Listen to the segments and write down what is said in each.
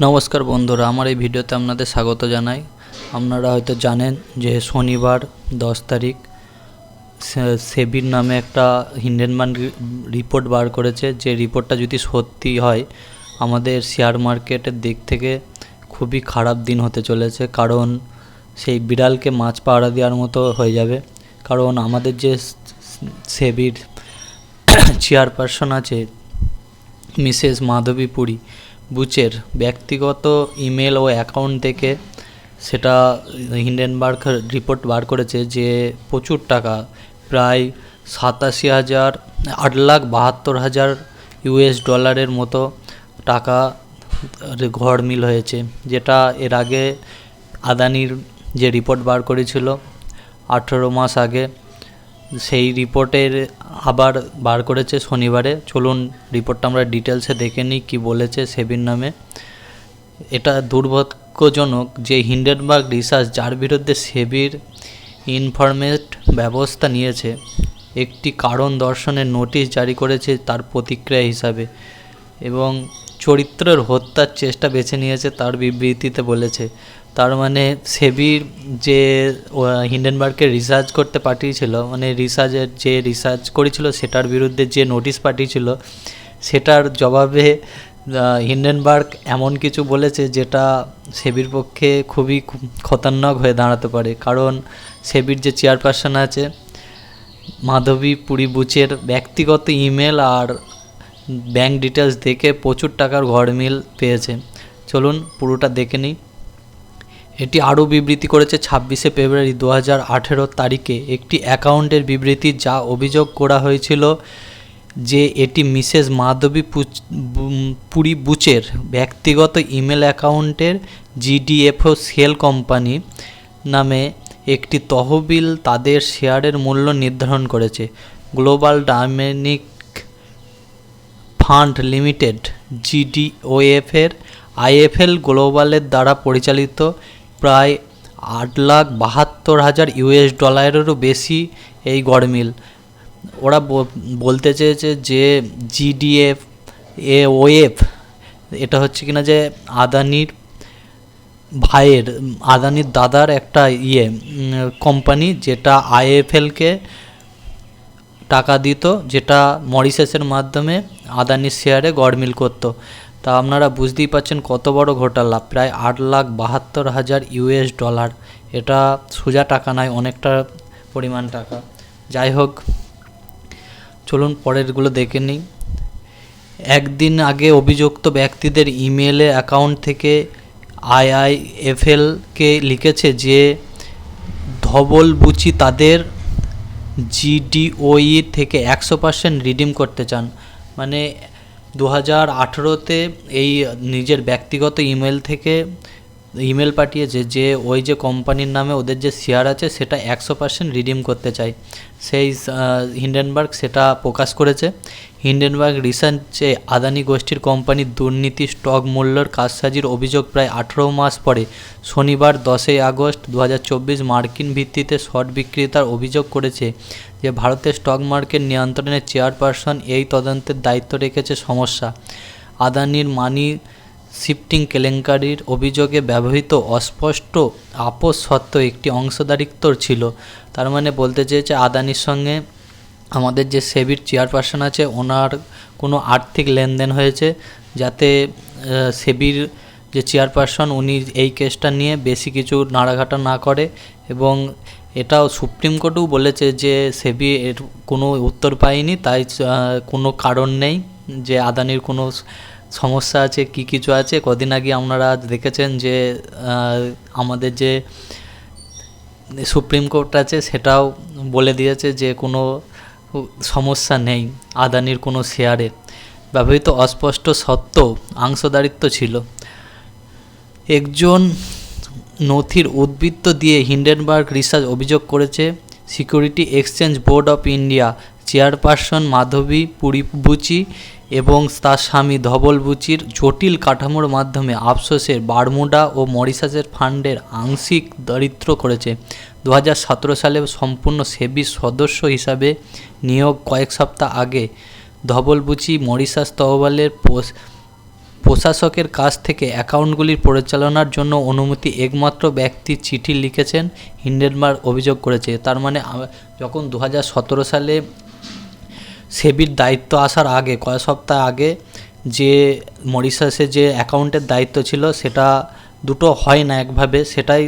নমস্কার বন্ধুরা, আমার এই ভিডিওতে আপনাদের স্বাগত জানাই। আপনারা হয়তো জানেন যে শনিবার 10 তারিখ সেবির নামে একটা হিন্ডেনবার্গ রিপোর্ট বার করেছে। যে রিপোর্টটা যদি সত্যি হয়, আমাদের শেয়ার মার্কেটের দিক থেকে খুবই খারাপ দিন হতে চলেছে। কারণ সেই বিড়ালকে মাছ পাড়া দেওয়ার মতো হয়ে যাবে। কারণ আমাদের যে সেবির চেয়ারপারসন আছে মিসেস মাধবী পুরী বুচের ব্যক্তিগত ইমেল ও অ্যাকাউন্ট থেকে সেটা হিন্ডেনবার্গ রিপোর্ট বার করেছে যে প্রচুর টাকা, প্রায় 8,72,000 ইউএস ডলারের মতো টাকা ঘরমিল হয়েছে। যেটা এর আগে আদানির যে রিপোর্ট বার করেছিল 18 মাস আগে, সেই রিপোর্টের আবার বার করেছে শনিবারে। চলুন রিপোর্টটা আমরা ডিটেলসে দেখে নিই কী বলেছে সেবির নামে। এটা দুর্ভাগ্যজনক যে হিন্ডেনবার্গ রিসার্চ, যার বিরুদ্ধে সেবির ইনফরমেট ব্যবস্থা নিয়েছে, একটি কারণ দর্শনের নোটিশ জারি করেছে তার প্রতিক্রিয়া হিসাবে, এবং চরিত্রের হত্যার চেষ্টা বেছে নিয়েছে তার বিবৃতিতে বলেছে। তার মানে সেবির যে হিন্ডেনবার্গকে রিসার্চ করতে পাঠিয়েছিল, মানে রিসার্চ করেছিল সেটার বিরুদ্ধে যে নোটিশ পাঠিয়েছিল, সেটার জবাবে হিন্ডেনবার্গ এমন কিছু বলেছে যেটা সেবির পক্ষে খুবই খতরনাক হয়ে দাঁড়াতে পারে। কারণ সেবির যে চেয়ারপারসন আছে মাধবী পুরী বুচের ব্যক্তিগত ইমেল আর ব্যাঙ্ক ডিটেলস দেখে প্রচুর টাকার ঘরমিল পেয়েছে। চলুন পুরোটা দেখে নিই। এটি আরও বিবৃতি করেছে 26শে ফেব্রুয়ারি 2018 তারিখে একটি অ্যাকাউন্টের বিবৃতি, যা অভিযোগ করা হয়েছিল যে এটি মিসেস মাধবী পুরী বুচের ব্যক্তিগত ইমেল অ্যাকাউন্টের জিডিএফও সেল কোম্পানি নামে একটি তহবিল তাদের শেয়ারের মূল্য নির্ধারণ করেছে। গ্লোবাল ডাইনামিক ফান্ড লিমিটেড জিডিওএফের আইএফএল গ্লোবালের দ্বারা পরিচালিত প্রায় 8,72,000 ইউএস ডলারেরও বেশি এই গড়মিল। ওরা বলতে চেয়েছে যে জিডিএফ এটা হচ্ছে কিনা যে আদানির দাদার একটা কোম্পানি, যেটা আইএফএলকে টাকা দিত, যেটা মরিশাসের মাধ্যমে আদানির শেয়ারে গড়মিল করতো। তা আপনারা বুঝতেই পারছেন কত বড় ঘোটালা, প্রায় 8,72,000 ইউএস ডলার। এটা সোজা টাকা নয়, অনেকটা পরিমাণ টাকা। যাই হোক, চলুন পরেরগুলো দেখে নিই। একদিন আগে অভিযুক্ত ব্যক্তিদের ইমেলে অ্যাকাউন্ট থেকে আইআইএফএলকে লিখেছে যে ধবল বুচি তাদের জিডিওই থেকে 100% রিডিম করতে চান। মানে 2018-তে এই নিজের ব্যক্তিগত ইমেল থেকে ইমেল পাঠিয়েছে যে ওই যে কোম্পানির নামে ওদের যে শেয়ার আছে সেটা 100% রিডিম করতে চায়। সেই হিন্ডেনবার্গ সেটা প্রকাশ করেছে। হিন্ডেনবার্গ রিসার্চে আদানি গোষ্ঠীর কোম্পানির দুর্নীতি, স্টক মূল্যের কারসাজির অভিযোগ প্রায় 18 মাস পরে শনিবার 10 আগস্ট 2024 মার্কিন ভিত্তিতে শর্ট বিক্রেতার অভিযোগ করেছে যে ভারতের স্টক মার্কেট নিয়ন্ত্রণের চেয়ারপারসন এই তদন্তের দায়িত্ব রেখেছে। সমস্যা, আদানির মানি শিফটিং কেলেঙ্কারির অভিযোগে ব্যবহৃত অস্পষ্ট আপোস সত্ত্বেও একটি অংশীদারিত্ব ছিল। তার মানে বলতে চেয়েছে আদানির সঙ্গে আমাদের যে সেবির চেয়ারপারসন আছে ওনার কোনো আর্থিক লেনদেন হয়েছে, যাতে সেবির যে চেয়ারপারসন উনি এই কেসটা নিয়ে বেশি কিছু নাড়াঘাটা না করে। এবং এটাও সুপ্রিম কোর্টেও বলেছে যে সেবি এর কোনো উত্তর পায়নি, তাই কোনো কারণ নেই যে আদানির কোনো সমস্যা আছে কি কিছু আছে। কদিন আগে আপনারা দেখেছেন যে আমাদের যে সুপ্রিম কোর্ট আছে সেটাও বলে দিয়েছে যে কোনো সমস্যা নেই আদানির কোনো শেয়ারে। ব্যবহৃত অস্পষ্ট সত্ত্বেও অংশীদারিত্ব ছিল। একজন নথির উদ্ধৃতি দিয়ে হিন্ডেনবার্গ রিসার্চ অভিযোগ করেছে security exchange board of India chairperson Madhabi Puri বুচি এবং তার স্বামী ধবল বুচির জটিল কাঠামোর মাধ্যমে আফসোসের বারমুডা ও মরিশাসের ফান্ডের আংশিক দারিদ্র করেছে। 2017 সালে সম্পূর্ণ সেবির সদস্য হিসাবে নিয়োগ কয়েক সপ্তাহ আগে ধবল বুচি মরিশাস তহবিলের প্রশাসকের কাছ থেকে অ্যাকাউন্টগুলির পরিচালনার জন্য অনুমতি একমাত্র ব্যক্তি চিঠি লিখেছেন, হিন্ডেনবার্গ অভিযোগ করেছে। তার মানে যখন 2017 সালে সেবির দায়িত্ব আসার আগে কয়েক সপ্তাহ আগে যে মরিশাসে যে অ্যাকাউন্টের দায়িত্ব ছিল সেটা দুটো হয় না একভাবে, সেটাই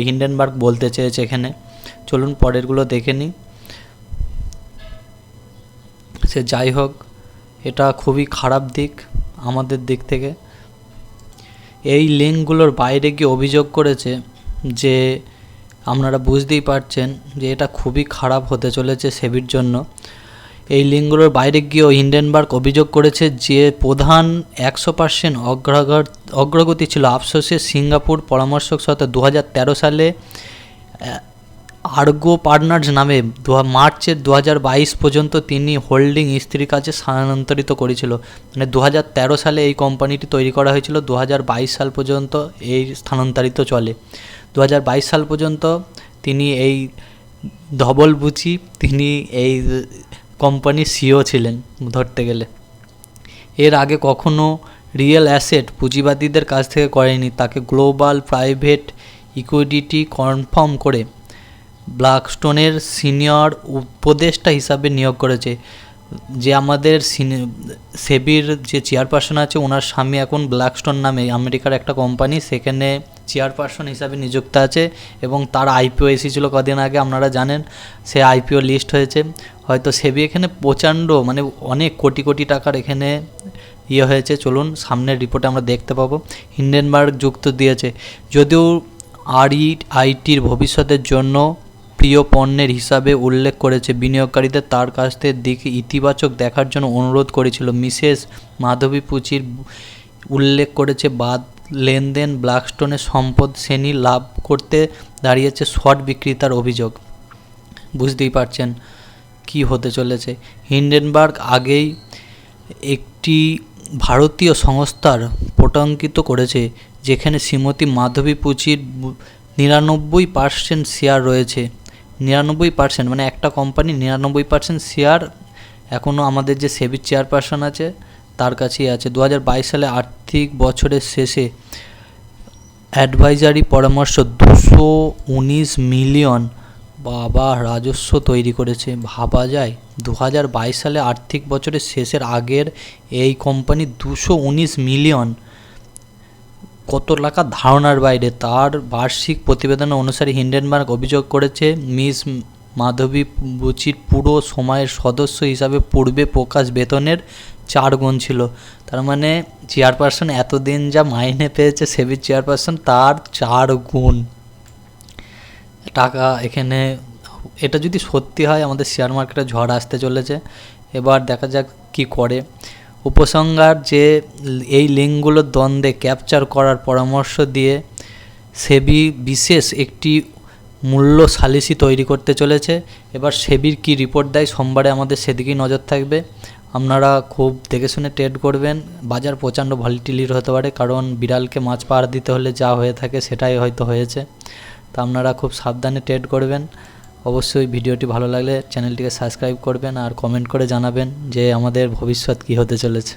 হিন্ডেনবার্গ বলতে চেয়েছে এখানে। চলুন পরেরগুলো দেখে নিই। সে যাই হোক, এটা খুবই খারাপ দিক আমাদের দিক থেকে। এই লিঙ্কগুলোর বাইরে গিয়ে অভিযোগ করেছে যে আপনারা বুঝতেই পারছেন যে এটা খুবই খারাপ হতে চলেছে সেবির জন্য। এই লিঙ্কগুলোর বাইরে গিয়েও হিন্ডেনবার্গ অভিযোগ করেছে যে প্রধান 100% অগ্রগতি ছিল আফসোসের সিঙ্গাপুর পরামর্শক সত্ত্বে 2013 সালে আর্গো পার্টনার্স নামে মার্চের 2022 পর্যন্ত তিনি হোল্ডিং স্ত্রীর কাছে স্থানান্তরিত করেছিল। মানে 2013 সালে এই কোম্পানিটি তৈরি করা হয়েছিল, 2022 সাল পর্যন্ত এই স্থানান্তরিত চলে। 2022 সাল পর্যন্ত তিনি এই ধবল বুচি তিনি এই কোম্পানির সিও ছিলেন ধরতে গেলে। এর আগে কখনো রিয়েল অ্যাসেট পুঁজিবাদীদের কাছ থেকে করেনি। তাকে গ্লোবাল প্রাইভেট ইকুইটি কনফার্ম করে ব্ল্যাকস্টোনের সিনিয়র উপদেষ্টা হিসাবে নিয়োগ করেছে। যে আমাদের সেবির যে চেয়ারপারসন আছে ওনার স্বামী এখন ব্ল্যাকস্টোন নামে আমেরিকার একটা কোম্পানি, সেখানে চেয়ারপারসন হিসাবে নিযুক্ত আছে এবং তার আইপিও এসেছিলো কদিন আগে, আপনারা জানেন। সে আইপিও লিস্ট হয়েছে। হয়তো সেবি এখানে প্রচণ্ড মানে অনেক কোটি কোটি টাকার এখানে হয়েছে। চলুন সামনের রিপোর্টে আমরা দেখতে পাবো। হিন্ডেনবার্গ যুক্ত দিয়েছে, যদিও আইটির ভবিষ্যতের জন্য প্রিয় পণ্যের হিসাবে উল্লেখ করেছে, বিনিয়োগকারীদের তার কাছ থেকে দিকে ইতিবাচক দেখার জন্য অনুরোধ করেছিল। মিসেস মাধবী পুচির উল্লেখ করেছে বাদ লেনদেন ব্ল্যাকস্টোনের সম্পদ শ্রেণী লাভ করতে দাঁড়িয়েছে শর্ট বিক্রেতার অভিযোগ। বুঝতেই পারছেন কি হতে চলেছে। হিন্ডেনবার্গ আগেই একটি ভারতীয় সংস্থার পটাঙ্কিত করেছে যেখানে শ্রীমতী মাধবী পুচির 99% শেয়ার রয়েছে। 99% মানে একটা কোম্পানি 99% শেয়ার এখনও আমাদের যে সেবির চেয়ারপারসন আছে তার কাছেই আছে। 2022 সালে আর্থিক বছরের শেষে অ্যাডভাইজারি পরামর্শ 219 মিলিয়ন বাবা রাজস্ব তৈরি করেছে। ভাবা যায় 2022 সালে আর্থিক বছরের শেষের আগের এই কোম্পানি 219 মিলিয়ন, কত টাকা ধারণার বাইরে। তার বার্ষিক প্রতিবেদন অনুসারে হিন্ডেনবার্গ অভিযোগ করেছে মিস মাধবী বুচির পুরো সময়ের সদস্য হিসাবে পূর্বে প্রকাশ বেতনের 4 গুণ ছিল। তার মানে চেয়ারপারসন এতদিন যা মাইনে পেয়েছে সেবির চেয়ারপারসন তার 4 গুণ টাকা এখানে। এটা যদি সত্যি হয় আমাদের শেয়ার মার্কেটে ঝড় আসতে চলেছে। এবার দেখা যাক কি করে। উপসংহার যে এই লিঙ্কগুলোর দ্বন্দ্বে ক্যাপচার করার পরামর্শ দিয়ে সেবি বিশেষ একটি মূল্য সালিসি তৈরি করতে চলেছে। এবার সেবির কি রিপোর্ট দেয় সোমবারে আমাদের সেদিকেই নজর থাকবে। আপনারা খুব দেখে শুনে ট্রেড করবেন। বাজার প্রচণ্ড ভলিটিলির হতে পারে, কারণ বিড়ালকে মাছ পাড় দিতে হলে যা হয়ে থাকে সেটাই হয়তো হয়েছে। তা আপনারা খুব সাবধানে ট্রেড করবেন। অবশ্যই ভিডিওটি ভালো লাগলে চ্যানেলটিকে সাবস্ক্রাইব করবেন আর কমেন্ট করে জানাবেন যে আমাদের ভবিষ্যৎ কী হতে চলেছে।